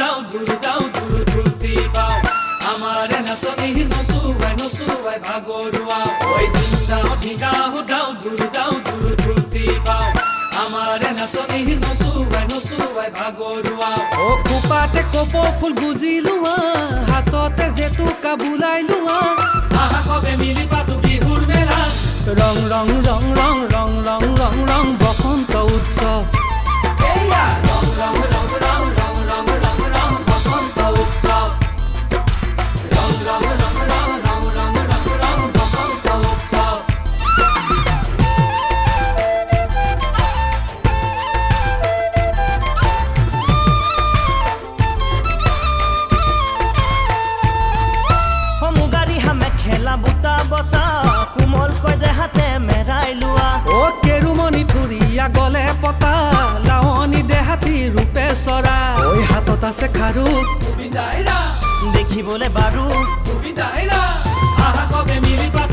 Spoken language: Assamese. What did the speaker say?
দাও দূৰ ঢুলতি পাও আমাৰে নাচনি নচুৱাই ভাগৰুৱা ওই ধিগাও দাও দূৰ ঢুলতি পাও আমাৰে নাচনি নচুৱাই ভাগৰুৱা ও খোপাতে কপৌ ফুল গুজি লোৱা হাততে জেতুকা বুলাই লোৱা আহা কবে মিলি পাতো বিহুৰ মেলা ৰং ৰং ৰং ৰং ৰং ৰং ৰং ৰং বসন্ত উৎসৱ এয়া ৰং ৰং ৰং ৰং ৰং ৰং ৰং ৰং বসন্ত উৎসৱ ৰং ৰং ৰং ৰং ৰং ৰং ৰং ৰং বসন্ত উৎসৱ মুগাৰী হামে খেলা বুটা বসা কোমল কৈ দেহাতে মেৰাই লোৱা ও কেৰুমণি থুৰীয়া গলে পতা লাৱনী দেহাতী ৰূপে চৰা ঐ হাতত আছে খাৰু বিদায়ৰা দেখিবলৈ বাৰু বিদায়ৰা আহা কবে মিলি পাতো